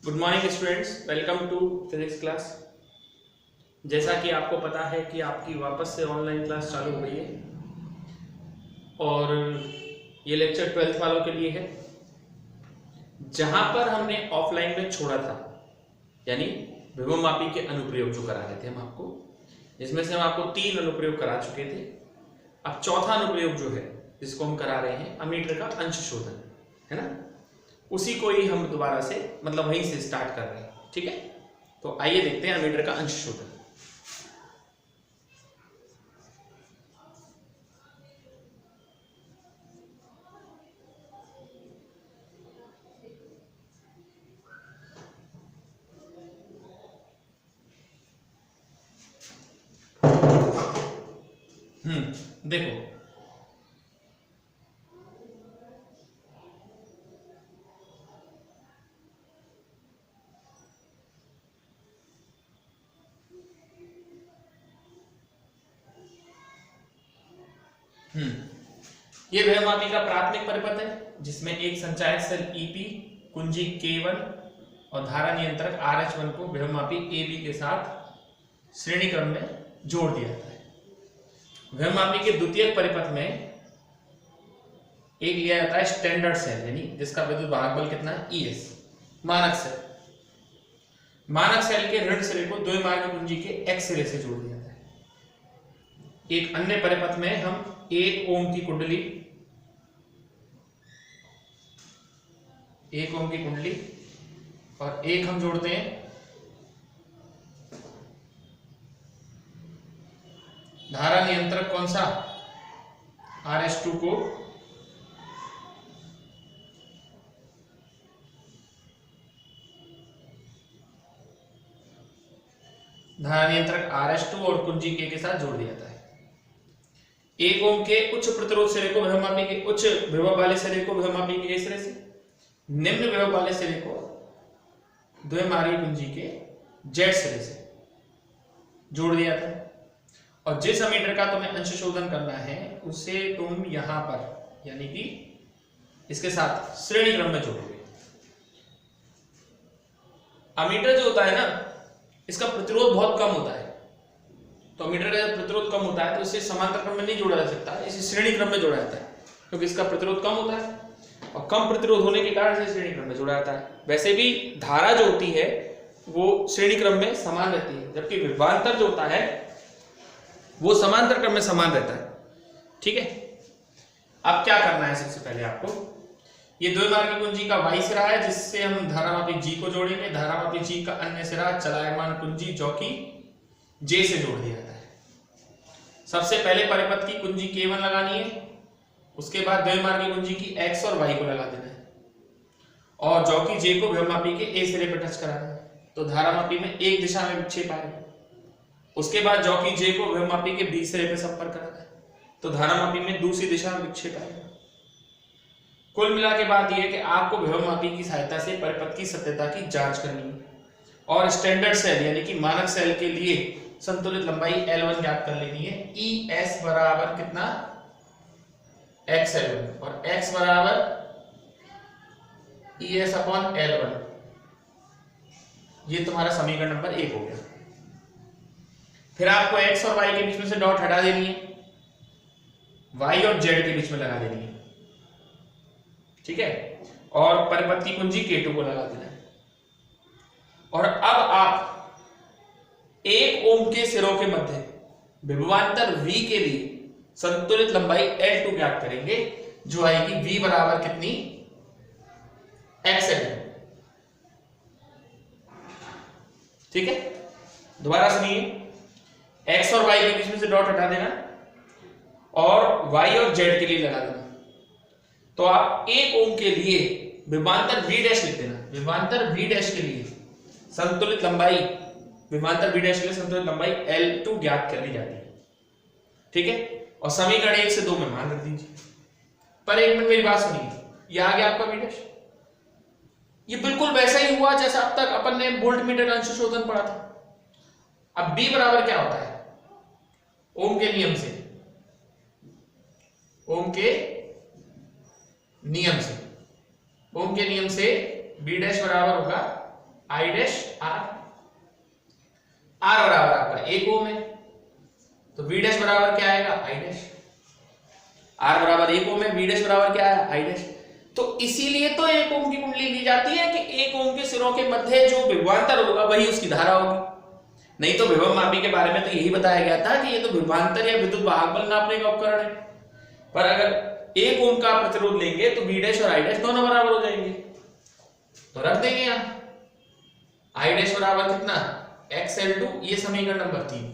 Good morning students, welcome to physics class. जैसा कि आपको पता है कि आपकी वापस से ऑनलाइन क्लास चालू हो गई है और ये लेक्चर 12th वालों के लिए है। जहां पर हमने ऑफलाइन में छोड़ा था, यानी विभव मापी के अनुप्रयोग जो करा रहे थे हम आपको, जिसमें से हम आपको 3 अनुप्रयोग करा चुके थे। अब चौथा अनुप्रयोग जो है जिसको हम करा रहे हैं, अमीटर का अंश शोधन, है ना, उसी को ही हम दोबारा से मतलब वहीं से स्टार्ट कर रहे हैं। ठीक है, तो आइए देखते हैं अमीटर का अंश शोधन। देखो, ये विभव मापी का प्राथमिक परिपथ है जिसमें एक संचायक सेल ईपी, कुंजी K1 और धारा नियंत्रक RH1 को विभव मापी AB के साथ श्रेणी क्रम में जोड़ दिया जाता है। विभव मापी के द्वितीयक परिपथ में एक लिया जाता है स्टैंडर्ड सेल, यानी जिसका विद्युत वाहक बल कितना है, ES। मानक सेल, मानक सेल के ऋण सिरे को द्विमार्गी कुंजी के X सिरे से जोड़ दिया जाता है। एक अन्य परिपथ में हम 1 ओम की कुंडली, 1 ओम की कुंडली और एक हम जोड़ते हैं धारा नियंत्रक, कौन सा, RH2 को धारा नियंत्रक RH2 और कुंजी K के साथ जोड़ दिया जाता है। 1 ओम के उच्च प्रतिरोध सिरे को विभव मापी के उच्च विभव वाले सिरे को विभव मापी के A सिरे से, निम्न विभव वाले सिरे को द्विमार्गी कुंजी के Z सिरे से जोड़ दिया था। और जिस अमीटर का तुम्हें अंश शोधन करना है उसे तुम यहां पर यानी कि इसके साथ श्रेणी क्रम में जोड़ोगे। अमीटर जो होता है ना, इसका प्रतिरोध बहुत कम होता है, तो अमीटर का जब प्रतिरोध कम होता है तो इसे समांतर क्रम में नहीं जोड़ा जा सकता, इसे श्रेणी क्रम में जोड़ा जाता है, क्योंकि इसका प्रतिरोध कम होता है और कम प्रतिरोध होने के कारण इसे श्रेणी क्रम में जोड़ा जाता है। वैसे भी धारा जो होती है वो श्रेणी क्रम में समान रहती है, जबकि विभवांतर जो होता है वो समांतर क्रम में समान रहता है। ठीक है, अब क्या करना है, सबसे पहले आपको ये द्विमार्गी कुंजी का Y सिरा है जिससे हम धारामापी G को जोड़ेंगे। धारामापी G का अन्य सिरा चलायमान कुंजी जो कि J से जोड़ दिया जाता है। सबसे पहले परिपथ की कुंजी K1 लगानी है, उसके बाद द्विमार्गी कुंजी की X और Y को लगा देना है और जो कि J को विभवमापी के A सिरे पर टच कराना है, तो धारामापी में एक दिशा में विक्षेप आएगा। उसके बाद जो कि J को विभवमापी के B सिरे पर संपर्क कराना है, तो धारामापी में दूसरी दिशा में विक्षेप आएगा। कुल मिला के बात यह है कि आपको विभवमापी की सहायता से परिपथ की सत्यता की जांच करनी है और स्टैंडर्ड सेल यानी कि मानक सेल के लिए संतुलित लंबाई L1 ज्ञात कर लेनी है। ES बराबर कितना, XL1 और X बराबर ES अपॉन L1। ये तुम्हारा समीकरण नंबर 1 हो गया। फिर आपको X और Y के बीच में से डॉट हटा देनी है, Y और Z के बीच में लगा देनी है। ठीक है, और परिपथ की कुंजी K2 को लगा देना है। और अब आप 1 ओम के सिरों के मध्य विभवांतर V के लिए संतुलित लंबाई L2 ज्ञात करेंगे, जो आएगी V बराबर कितनी, XL। ठीक है, दोबारा सुनिए, X और Y के बीच में से डॉट हटा देना और Y और Z के लिए लगा देना। तो आप 1 ओम के लिए विभवांतर V डैश लिख देना। विभवांतर V डैश के लिए संतुलित लंबाई, विभवांतर V डैश के लिए संतुलित लंबाई L2 ज्ञात कर ली जाती है। ठीक है, और समीकरण 1 से 2 में मान रख दीजिए। पर एक मिनट मेरी बात सुनिए, ये आ गया आपका V डैश। ये बिल्कुल वैसा ही हुआ जैसा अब तक अपन ने वोल्टमीटर का अंश शोधन पढ़ा था। अब B बराबर क्या होता है, ओम के नियम से, ओम के नियम से, ओम के नियम से B डैश बराबर होगा आई डैश आर, आर बराबर आपका 1 ओम है तो वी डैश बराबर क्या आएगा आई डैश, आर बराबर 1 ओम है, वी डैश बराबर क्या है आई डैश। तो इसीलिए तो 1 ओम की कुंडली ली जाती है कि 1 ओम के सिरों के मध्य जो विभवांतर होगा वही उसकी धारा होगी। नहीं तो विभव मापी के बारे में तो यही बताया गया था कि ये तो विभवांतर या विद्युत वाहक बल नापने का उपकरण है। पर अगर 1 ओम का प्रतिरोध लेंगे तो वी डैश और आई डैश दोनों बराबर हो जाएंगे, तो रख देंगे यहां आई डैश बराबर कितना XL2, ये समीकरण नंबर 3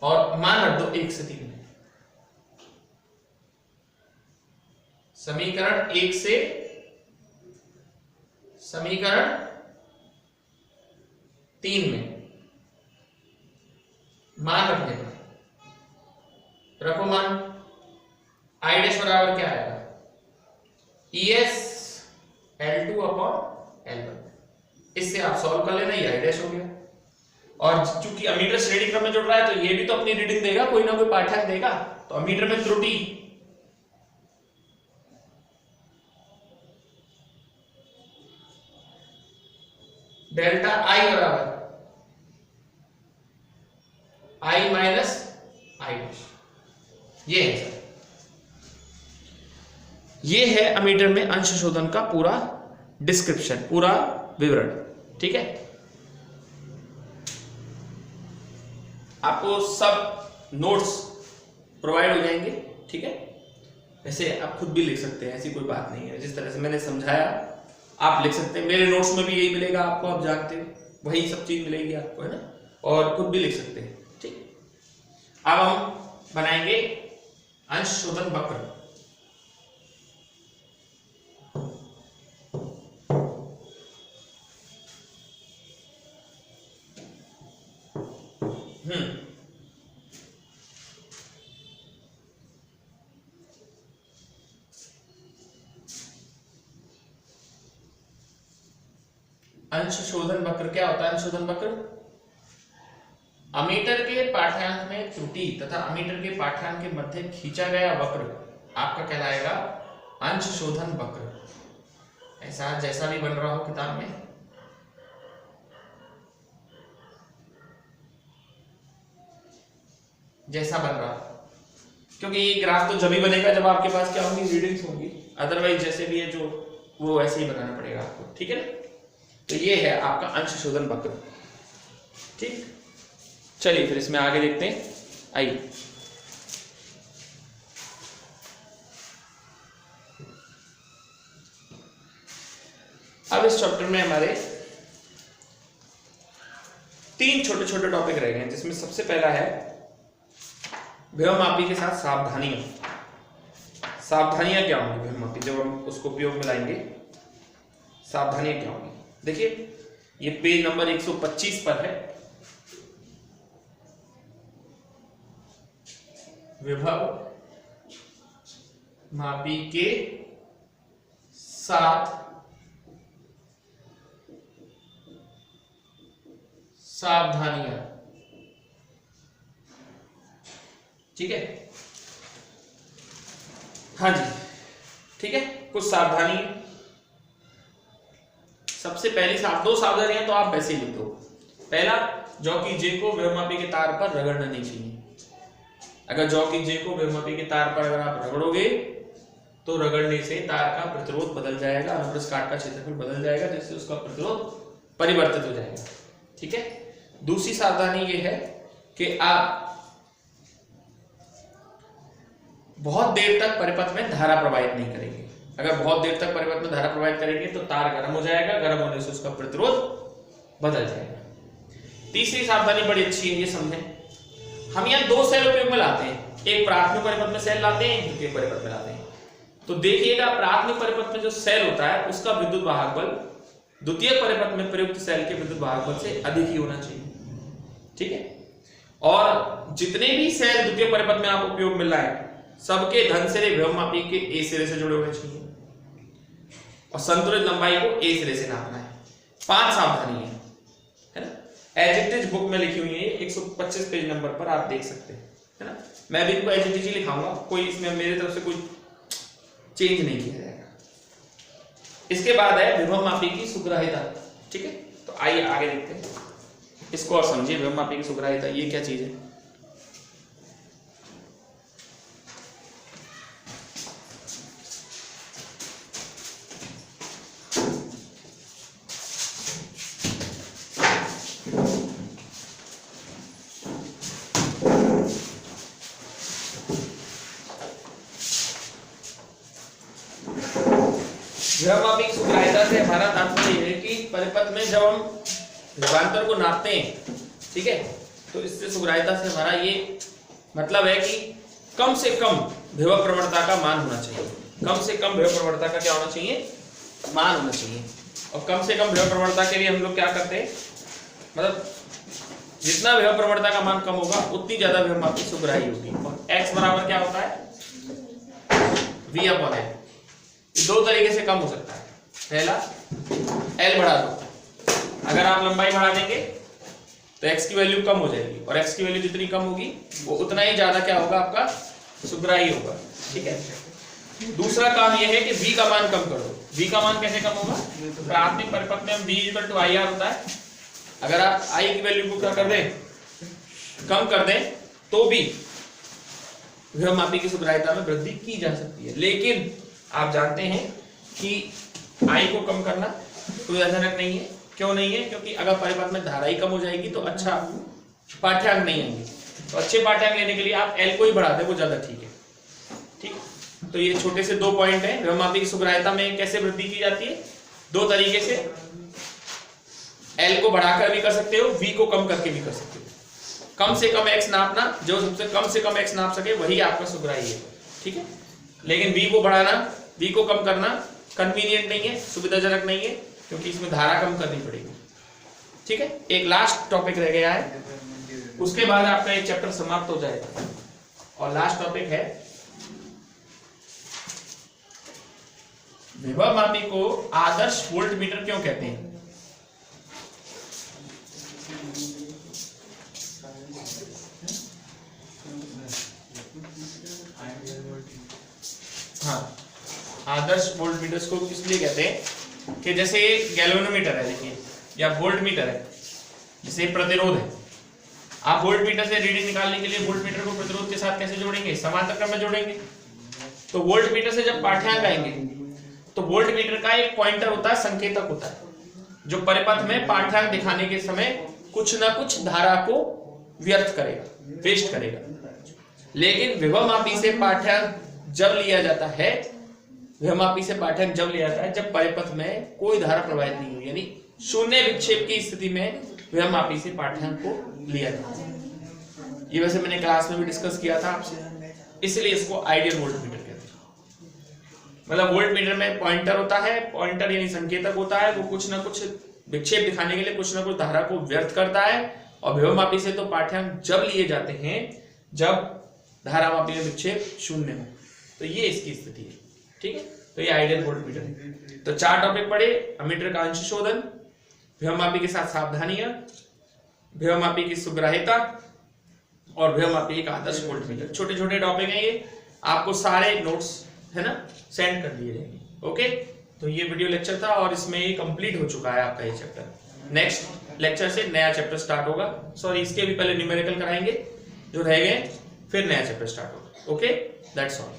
और मान रख दो 1 से 3 में। समीकरण 1 से समीकरण 3 में मान रखने पर रखो मान, आई डैश बराबर क्या आएगा ES L2 अपॉन L1, इससे आप सॉल्व कर लेना, ये आई डैश हो गया। और चूंकि अमीटर श्रेणी क्रम में जुड़ रहा है तो ये भी तो अपनी रीडिंग देगा, कोई ना कोई पाठ्यांक देगा, तो अमीटर में त्रुटि डेल्टा आई बराबर आई माइनस आई डैश, ये है सर, ये है अमीटर में अंश शोधन का पूरा डिस्क्रिप्शन, पूरा विवरण। ठीक है, आपको सब नोट्स प्रोवाइड हो जाएंगे। ठीक है, वैसे आप खुद भी लिख सकते हैं, ऐसी कोई बात नहीं है, जिस तरह से मैंने समझाया आप लिख सकते हैं, मेरे नोट्स में भी यही मिलेगा आपको, आप जानते हो वही सब चीज मिलेगी आपको, है ना, और खुद भी लिख सकते हैं। ठीक, अब हम बनाएंगे अंश शोधन वक्र। अंश शोधन वक्र क्या होता है? अंश शोधन वक्र अमीटर के पाठ्यांक में त्रुटि तथा अमीटर के पाठ्यांक के मध्य खींचा गया वक्र आपका कहलाएगा अंश शोधन वक्र। ऐसा जैसा भी बन रहा हो किताब में, जैसा बन रहा, क्योंकि ये ग्राफ तो जब ही बनेगा जब आपके पास क्या होंगी, रीडिंग्स होंगी, अदरवाइज जैसे भी है जो वो ऐसे ही बनाना पड़ेगा आपको। ठीक है ना, तो ये है आपका अंश शोधन वक्र। ठीक, चलिए फिर इसमें आगे देखते हैं। आइए, अब इस चैप्टर में हमारे 3 छोटे छोटे टॉपिक रह गए, जिसमें सबसे पहला है विभव मापी के साथ सावधानियां। सावधानियां क्या होंगी विभव मापी, जब हम उसको उपयोग में लाएंगे, सावधानियां क्या होंगी? देखिए, ये पेज नंबर 125 पर है, विभव मापी के साथ सावधानियां। ठीक है, हाँ जी, ठीक है, कुछ सावधानी। सबसे पहली दो सावधानियां तो आप वैसे ही लिख दो। पहला, जॉकी जे को विभवमापी के तार पर रगड़ना नहीं चाहिए। अगर जॉकी जे को विभवमापी के तार पर अगर आप रगड़ोगे तो रगड़ने से तार का प्रतिरोध बदल जाएगा, अनुप्रस्थ काट का क्षेत्रफल बदल जाएगा, जिससे उसका प्रतिरोध परिवर्तित हो जाएगा। ठीक है, दूसरी सावधानी ये है कि आप बहुत देर तक परिपथ में धारा प्रवाहित नहीं करेंगे। अगर बहुत देर तक परिपथ में धारा प्रवाहित करेंगे तो तार गर्म हो जाएगा, गर्म होने से उसका प्रतिरोध बदल जाएगा। तीसरी सावधानी बड़ी अच्छी है, ये समझें। हम यहाँ 2 सेल उपयोग में लाते हैं, एक प्राथमिक परिपथ में सेल लाते हैं, एक द्वितीयक परिपथ में लाते हैं। तो देखिएगा, प्राथमिक परिपथ में जो सेल होता है उसका विद्युत वाहक बल द्वितीयक परिपथ में प्रयुक्त सेल के विद्युत वाहक बल से अधिक ही होना चाहिए। ठीक है, और जितने भी सेल द्वितीयक परिपथ में आप उपयोग में लाए, सबके धन सिरे विभवमापी के ए सिरे से जुड़े होने चाहिए और संतुलित लंबाई को ए सिरे से नापना है। 5 सावधानी है ना, एज इट इज बुक में लिखी हुई है, 125 पेज नंबर पर आप देख सकते हैं, है ना। मैं भी इनको एज इट इज ही लिखाऊंगा, कोई इसमें मेरी तरफ से कोई चेंज नहीं किया जाएगा। इसके बाद है विभवमापी की सुग्राह्यता। ठीक है, तो आइए आगे देखते हैं इसको और समझिए। विभव मापी की सुग्राह्यता ये क्या चीज है? विभव मापी की सुग्राह्यता से हमारा तात्पर्य है कि परिपथ में जब हम विभवांतर को नापते हैं, ठीक है, तो इससे सुग्राह्यता से हमारा ये मतलब है कि कम से कम विभव प्रवणता का मान होना चाहिए। कम से कम विभव प्रवणता का क्या होना चाहिए? मान होना चाहिए। और कम से कम विभव प्रवणता के लिए हम लोग क्या करते हैं, मतलब जितना विभव प्रवणता का मान कम होगा उतनी ज्यादा विभव मापी सुग्राह्य होगी। और x बराबर क्या होता है? v/n। दो तरीके से कम हो सकता है। पहला, L बढ़ा दो। अगर आप लंबाई बढ़ा देंगे तो x की वैल्यू कम हो जाएगी, और x की वैल्यू जितनी कम होगी वो उतना ही ज्यादा क्या होगा? आपका सुग्राह्य होगा, ठीक है। दूसरा काम यह है कि v का मान कम कर दो। v का मान कैसे कम होगा? प्राथमिक परिपथ में v = IR होता है। अगर आप i की वैल्यू को क्या कर दें? कम कर दें तो भी विभव मापी की सुग्राह्यता में वृद्धि की जा सकती है। लेकिन आप जानते हैं कि I को कम करना कोई अचानक नहीं है। क्यों नहीं है? क्योंकि अगर परिपथ में धारा ही कम हो जाएगी तो अच्छा पाठ्यांक नहीं आएंगे। तो अच्छे पाठ्यांक लेने के लिए आप L को ही बढ़ा दें, वो ज्यादा ठीक है। ठीक, तो ये छोटे से 2 पॉइंट हैं। विभव मापी की सुग्राह्यता में कैसे वृद्धि की जाती है? 2 तरीके से। L को बढ़ाकर भी कर सकते हो, V को कम करके भी कर सकते हो। कम से कम x नापना, जो सबसे कम से कम x नाप सके वही आपका सुग्राह्य है, ठीक है। लेकिन v को बढ़ाना, v को कम करना कन्वीनियंट नहीं है, सुविधाजनक नहीं है, क्योंकि इसमें धारा कम करनी पड़ेगी, ठीक है। एक लास्ट टॉपिक रह गया है, उसके बाद आपका ये चैप्टर समाप्त हो जाएगा। और लास्ट टॉपिक है विभव मापी को आदर्श वोल्टमीटर क्यों कहते हैं? हाँ, आदर्श वोल्टमीटर्स को इसलिए कहते हैं कि जैसे गैल्वेनोमीटर है, देखिए, या वोल्टमीटर है, जैसे प्रतिरोध है। आप वोल्टमीटर से रीडिंग निकालने के लिए वोल्टमीटर को प्रतिरोध के साथ कैसे जोड़ेंगे? समांतर क्रम में जोड़ेंगे। तो वोल्टमीटर से जब पाठ्यांक आएंगे तो वोल्टमीटर का एक पॉइंटर होता है, संकेतक होता है, जो परिपथ में पाठ्यांक दिखाने के समय कुछ ना कुछ धारा को व्यर्थ करेगा, वेस्ट करेगा। लेकिन विभव मापी से पाठ्यांक जब लिया जाता है, विभव मापी से पाठ्यांक जब लिया जाता है जब परिपथ में कोई धारा प्रवाहित नहीं हुई, यानी शून्य विक्षेप की स्थिति में विभव मापी से पाठ्यांक को लिया जाता है। ये वैसे मैंने क्लास में भी डिस्कस किया था आपसे, इसलिए इसको आइडियल वोल्टमीटर कहते हैं। मतलब वोल्टमीटर में पॉइंटर होता है, पॉइंटर यानी संकेतक होता है, वो कुछ ना कुछ विक्षेप दिखाने के लिए कुछ ना कुछ धारा को व्यर्थ करता है। और विभव मापी से तो पाठ्यांक जब लिए जाते हैं जब धारा मापी में विक्षेप शून्य हो। तो ये इसकी स्थिति है, ठीक है। तो ये आइडियल वोल्टमीटर है। तो 4 टॉपिक पढ़े: अमीटर का अंश शोधन, विभव मापी के साथ सावधानियां, विभव मापी की सुग्राह्यता, और विभव मापी एक आदर्श वोल्टमीटर। छोटे छोटे टॉपिक हैं ये, आपको सारे नोट्स है ना सेंड कर दिए जाएंगे। ओके, तो ये वीडियो लेक्चर था और इसमें ये कंप्लीट हो चुका है आपका ये चैप्टर। नेक्स्ट लेक्चर से नया चैप्टर स्टार्ट होगा। सॉरी, इसके भी पहले न्यूमेरिकल कराएंगे जो रह गए, फिर नया चैप्टर स्टार्ट होगा। Okay, that's all.